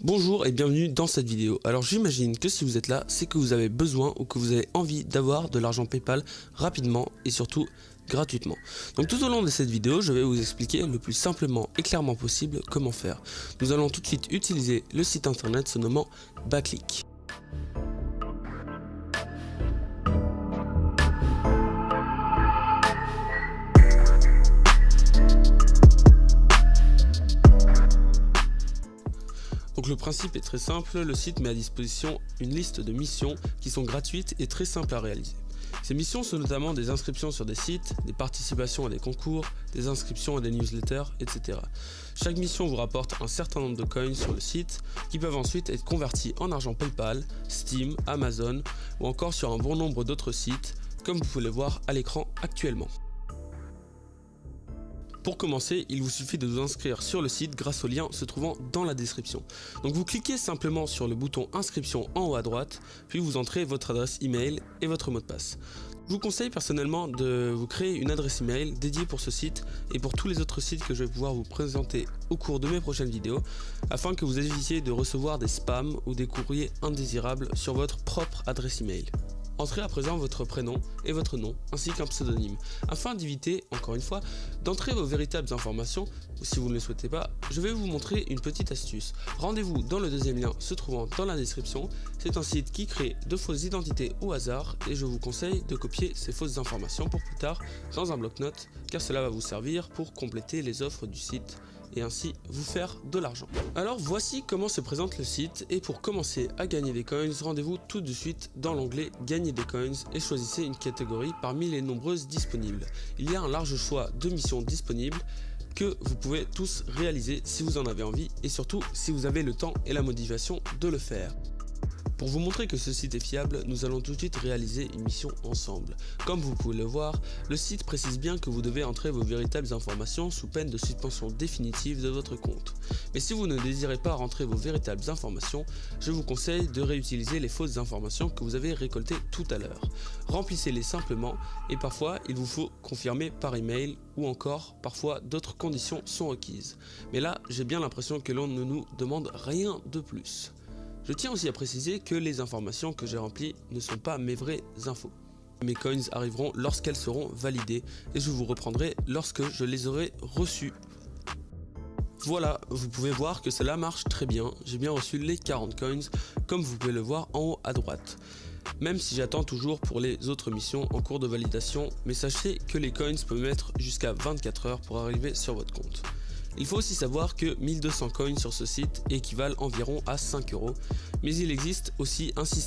Bonjour et bienvenue dans cette vidéo. Alors j'imagine que si vous êtes là, c'est que vous avez besoin ou que vous avez envie d'avoir de l'argent PayPal rapidement et surtout gratuitement. Donc tout au long de cette vidéo, je vais vous expliquer le plus simplement et clairement possible comment faire. Nous allons tout de suite utiliser le site internet se nommant Backliq. Donc le principe est très simple, le site met à disposition une liste de missions qui sont gratuites et très simples à réaliser. Ces missions sont notamment des inscriptions sur des sites, des participations à des concours, des inscriptions à des newsletters, etc. Chaque mission vous rapporte un certain nombre de coins sur le site qui peuvent ensuite être convertis en argent PayPal, Steam, Amazon ou encore sur un bon nombre d'autres sites comme vous pouvez le voir à l'écran actuellement. Pour commencer, il vous suffit de vous inscrire sur le site grâce au lien se trouvant dans la description. Donc vous cliquez simplement sur le bouton inscription en haut à droite, puis vous entrez votre adresse email et votre mot de passe. Je vous conseille personnellement de vous créer une adresse email dédiée pour ce site et pour tous les autres sites que je vais pouvoir vous présenter au cours de mes prochaines vidéos, afin que vous évitiez de recevoir des spams ou des courriers indésirables sur votre propre adresse email. Entrez à présent votre prénom et votre nom ainsi qu'un pseudonyme. Afin d'éviter, encore une fois, d'entrer vos véritables informations, ou si vous ne le souhaitez pas, je vais vous montrer une petite astuce. Rendez-vous dans le deuxième lien se trouvant dans la description. C'est un site qui crée de fausses identités au hasard et je vous conseille de copier ces fausses informations pour plus tard dans un bloc-notes car cela va vous servir pour compléter les offres du site et ainsi vous faire de l'argent. Alors voici comment se présente le site et pour commencer à gagner des coins, rendez-vous tout de suite dans l'onglet gagner des coins et choisissez une catégorie parmi les nombreuses disponibles. Il y a un large choix de missions disponibles que vous pouvez tous réaliser si vous en avez envie et surtout si vous avez le temps et la motivation de le faire. Pour vous montrer que ce site est fiable, nous allons tout de suite réaliser une mission ensemble. Comme vous pouvez le voir, le site précise bien que vous devez entrer vos véritables informations sous peine de suspension définitive de votre compte. Mais si vous ne désirez pas rentrer vos véritables informations, je vous conseille de réutiliser les fausses informations que vous avez récoltées tout à l'heure. Remplissez-les simplement et parfois il vous faut confirmer par email ou encore parfois d'autres conditions sont requises. Mais là, j'ai bien l'impression que l'on ne nous demande rien de plus. Je tiens aussi à préciser que les informations que j'ai remplies ne sont pas mes vraies infos. Mes coins arriveront lorsqu'elles seront validées et je vous reprendrai lorsque je les aurai reçues. Voilà, vous pouvez voir que cela marche très bien, j'ai bien reçu les 40 coins comme vous pouvez le voir en haut à droite. Même si j'attends toujours pour les autres missions en cours de validation, mais sachez que les coins peuvent mettre jusqu'à 24 heures pour arriver sur votre compte. Il faut aussi savoir que 1200 coins sur ce site équivalent environ à 5 €, mais il existe aussi un système